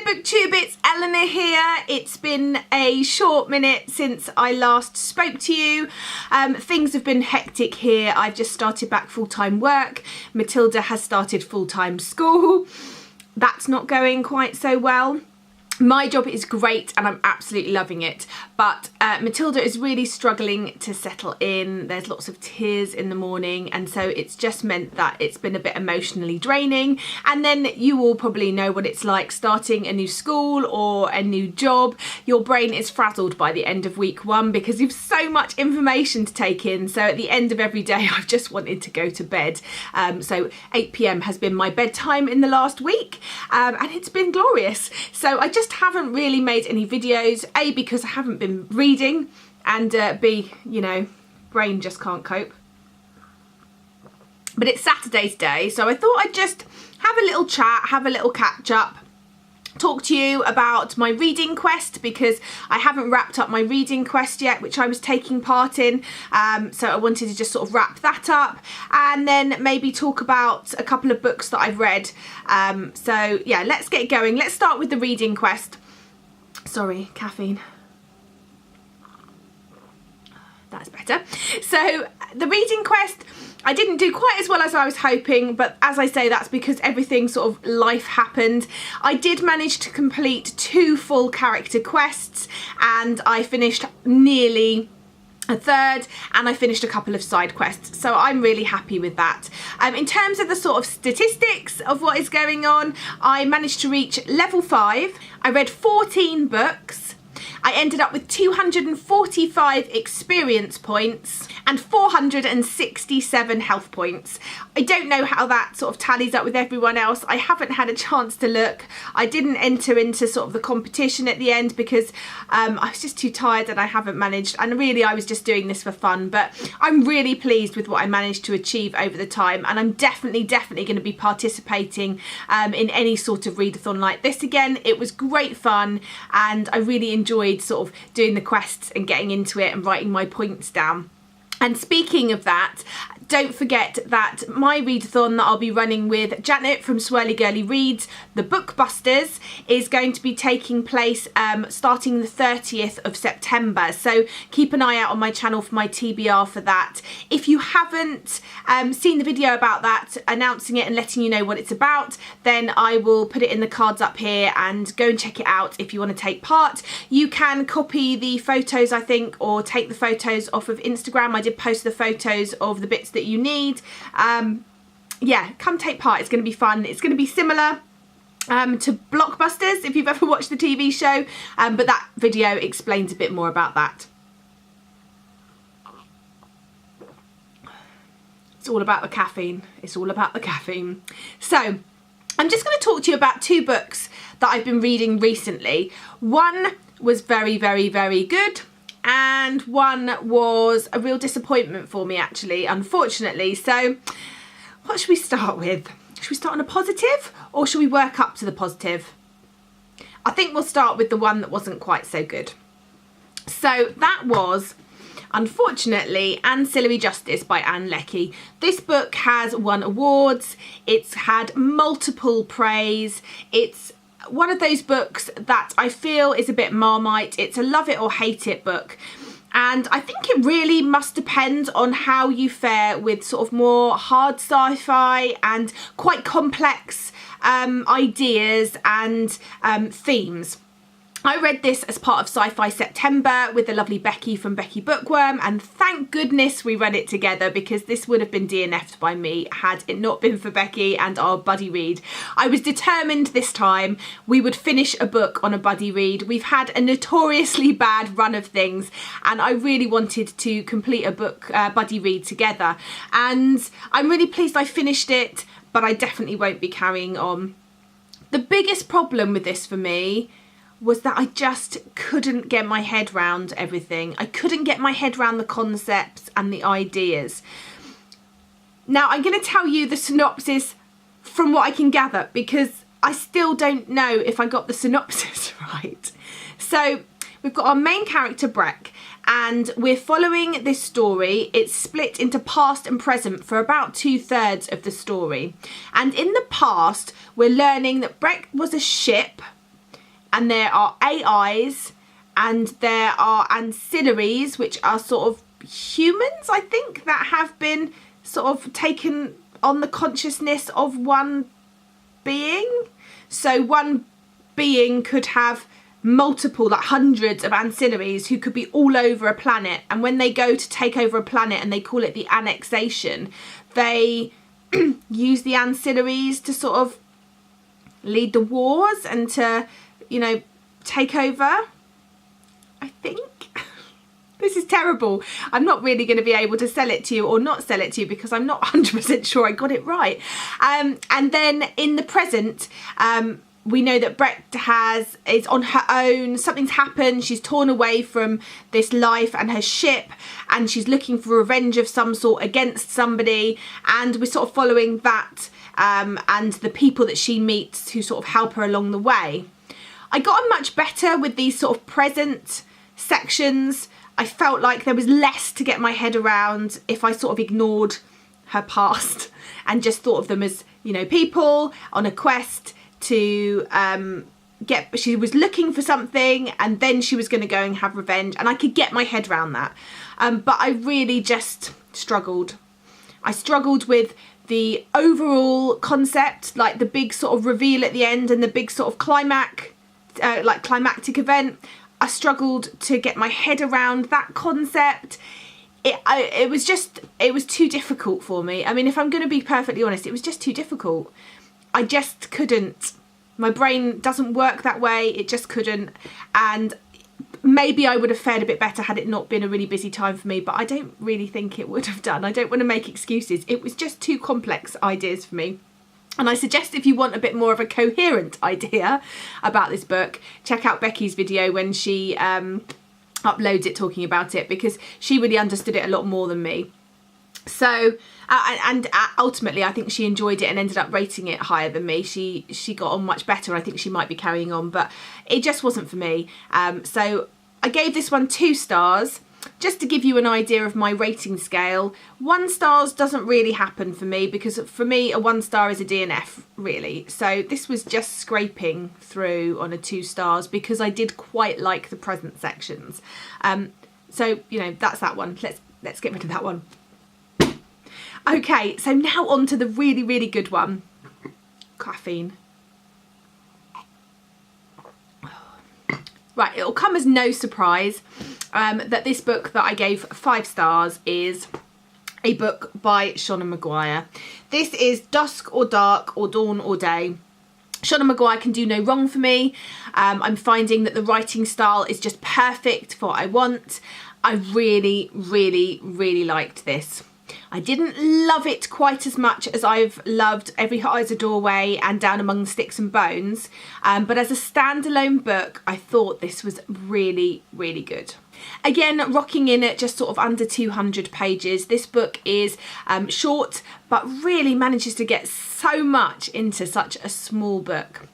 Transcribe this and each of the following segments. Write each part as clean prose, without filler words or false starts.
Hello BookTube, it's Eleanor here. It's been a short minute since I last spoke to you. Things have been hectic here. I've just started back full-time work. Matilda has started full-time school. That's not going quite so well. My job is great and I'm absolutely loving it, but Matilda is really struggling to settle in. There's lots of tears in the morning, and so it's just meant that it's been a bit emotionally draining. And then you all probably know what it's like starting a new school or a new job. Your brain is frazzled by the end of week one because you've so much information to take in. So at the end of every day I've just wanted to go to bed. So 8 p.m. has been my bedtime in the last week, and it's been glorious. So I just haven't really made any videos, A, because I haven't been reading, and B, you know, brain just can't cope. But it's Saturday's day, so I thought I'd just have a little chat, have a little catch up, talk to you about my reading quest, because I haven't wrapped up my reading quest yet, which I was taking part in. So I wanted to just sort of wrap that up, and then maybe talk about a couple of books that I've read. So yeah, let's get going. Let's start with the reading quest. Sorry, caffeine. That's better. So the reading quest, I didn't do quite as well as I was hoping, but as I say, that's because everything sort of life happened. I did manage to complete 2 full character quests, and I finished nearly a third, and I finished a couple of side quests, so I'm really happy with that. In terms of the sort of statistics of what is going on, I managed to reach level 5. I read 14 books. I ended up with 245 experience points and 467 health points. I don't know how that sort of tallies up with everyone else. I haven't had a chance to look. I didn't enter into sort of the competition at the end because I was just too tired, and I haven't managed, and really I was just doing this for fun. But I'm really pleased with what I managed to achieve over the time, and I'm definitely going to be participating in any sort of readathon like this again. It was great fun, and I really enjoyed sort of doing the quests and getting into it and writing my points down. And speaking of that, don't forget that my readathon that I'll be running with Janet from Swirly Girly Reads, the Bookbusters, is going to be taking place starting the 30th of September. So keep an eye out on my channel for my TBR for that. If you haven't seen the video about that, announcing it and letting you know what it's about, then I will put it in the cards up here, and go and check it out if you want to take part. You can copy the photos, I think, or take the photos off of Instagram. I did post the photos of the bits that you need. Yeah, come take part. It's going to be fun. It's going to be similar to Blockbusters, if you've ever watched the TV show, but that video explains a bit more about that. It's all about the caffeine. It's all about the caffeine. So I'm just going to talk to you about 2 books that I've been reading recently. One was very good, and one was a real disappointment for me, actually, unfortunately. So what should we start with? Should we start on a positive, or should we work up to the positive? I think we'll start with the one that wasn't quite so good. So that was, unfortunately, Ancillary Justice by Ann Leckie. This book has won awards. It's had multiple praise. It's one of those books that I feel is a bit Marmite. It's a love it or hate it book, and I think it really must depend on how you fare with sort of more hard sci-fi and quite complex ideas and themes. I read this as part of Sci-Fi September with the lovely Becky from Becky Bookworm, and thank goodness we read it together, because this would have been DNF'd by me had it not been for Becky and our buddy read. I was determined this time we would finish a book on a buddy read. We've had a notoriously bad run of things, and I really wanted to complete a book buddy read together, and I'm really pleased I finished it, but I definitely won't be carrying on. The biggest problem with this for me was that I just couldn't get my head round everything. I couldn't get my head round the concepts and the ideas. Now, I'm going to tell you the synopsis from what I can gather, because I still don't know if I got the synopsis right. So we've got our main character, Breck, and we're following this story. It's split into past and present for about 2/3 of the story. And in the past, we're learning that Breck was a ship and there are AIs, and there are ancillaries, which are sort of humans, I think, that have been sort of taken on the consciousness of one being. So one being could have multiple, like hundreds of ancillaries who could be all over a planet, and when they go to take over a planet and they call it the annexation, they use the ancillaries to sort of lead the wars and to, you know, take over, I think. This is terrible. I'm not really going to be able to sell it to you or not sell it to you because I'm not 100% sure I got it right. And then in the present, we know that Brett is on her own. Something's happened. She's torn away from this life and her ship, and she's looking for revenge of some sort against somebody. And we're sort of following that and the people that she meets who sort of help her along the way. I got on much better with these sort of present sections. I felt like there was less to get my head around if I sort of ignored her past and just thought of them as, you know, people on a quest to she was looking for something, and then she was going to go and have revenge, and I could get my head around that. But I really just struggled. I struggled with the overall concept, like the big sort of reveal at the end and the big sort of climactic event. I struggled to get my head around that concept. It was too difficult for me. I mean, if I'm going to be perfectly honest, it was just too difficult. I just couldn't. My brain doesn't work that way. It just couldn't. And maybe I would have fared a bit better had it not been a really busy time for me, but I don't really think it would have done. I don't want to make excuses. It was just too complex ideas for me. And I suggest if you want a bit more of a coherent idea about this book, check out Becky's video when she uploads it talking about it, because she really understood it a lot more than me. So, and ultimately I think she enjoyed it and ended up rating it higher than me. She got on much better. I think she might be carrying on, but it just wasn't for me. So I gave this one 2 stars. Just to give you an idea of my rating scale, 1 star doesn't really happen for me, because for me a 1 star is a DNF really. So this was just scraping through on a 2 stars because I did quite like the present sections. So, you know, that's that one. Let's get rid of that one. Okay, so now on to the really, really good one. Caffeine. Right, it'll come as no surprise that this book that I gave 5 stars is a book by Shauna Maguire. This is Dusk or Dark or Dawn or Day. Shauna Maguire can do no wrong for me. I'm finding that the writing style is just perfect for what I want. I really, really, really liked this. I didn't love it quite as much as I've loved Every Heart Is a Doorway and Down Among the Sticks and Bones, but as a standalone book I thought this was really, really good. Again, rocking in at just sort of under 200 pages. This book is short but really manages to get so much into such a small book.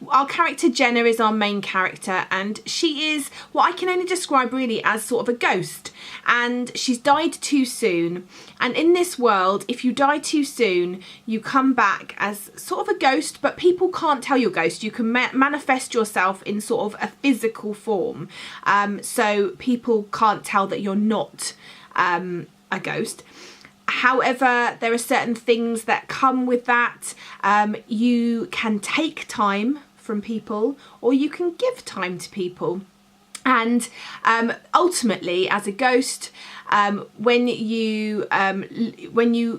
Our character Jenna is our main character, and she is what I can only describe really as sort of a ghost, and she's died too soon. And in this world, if you die too soon, you come back as sort of a ghost, but people can't tell you're a ghost. You can manifest yourself in sort of a physical form, so people can't tell that you're not a ghost. However, there are certain things that come with that. You can take time from people, or you can give time to people. And ultimately, as a ghost, when you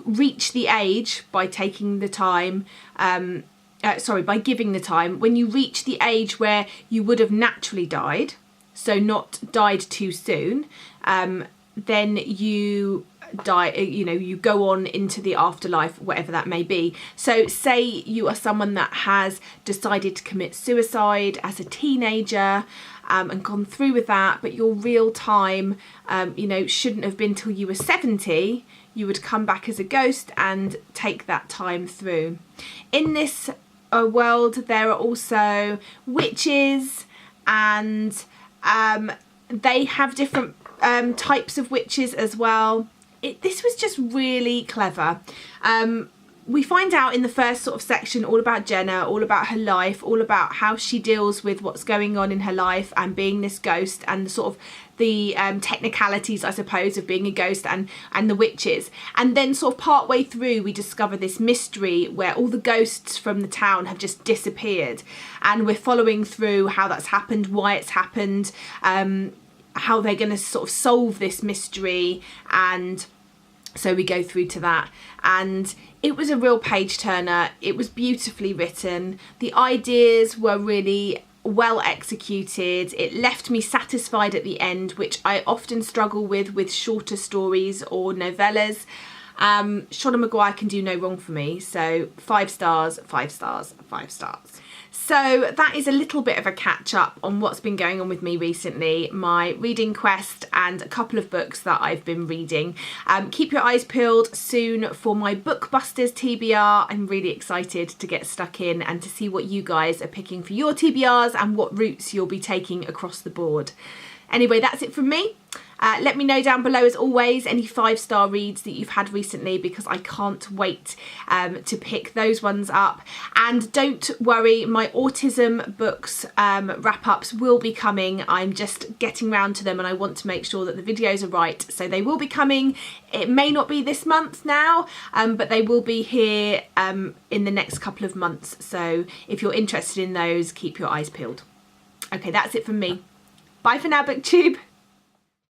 reach the age by taking the time, by giving the time, when you reach the age where you would have naturally died, so not died too soon, then you die, you go on into the afterlife, whatever that may be. So say you are someone that has decided to commit suicide as a teenager, and gone through with that, but your real time shouldn't have been till you were 70, you would come back as a ghost and take that time through. In this world there are also witches, and they have different types of witches as well. This was just really clever. we find out in the first sort of section all about Jenna, all about her life, all about how she deals with what's going on in her life and being this ghost, and sort of the technicalities, I suppose, of being a ghost and the witches. And then sort of part way through we discover this mystery where all the ghosts from the town have just disappeared, and we're following through how that's happened, why it's happened, how they're going to sort of solve this mystery. And so we go through to that, and it was a real page turner. It was beautifully written. The ideas were really well executed. It left me satisfied at the end, which I often struggle with shorter stories or novellas. Shauna Maguire can do no wrong for me. So 5 stars, 5 stars, 5 stars. So that is a little bit of a catch up on what's been going on with me recently, my reading quest and a couple of books that I've been reading. Keep your eyes peeled soon for my Bookbusters TBR. I'm really excited to get stuck in and to see what you guys are picking for your TBRs and what routes you'll be taking across the board. Anyway, that's it from me. Let me know down below, as always, any 5-star reads that you've had recently, because I can't wait to pick those ones up. And don't worry, my autism books wrap-ups will be coming. I'm just getting round to them, and I want to make sure that the videos are right. So they will be coming. It may not be this month now, but they will be here in the next couple of months. So if you're interested in those, keep your eyes peeled. Okay, that's it from me. Bye for now, BookTube.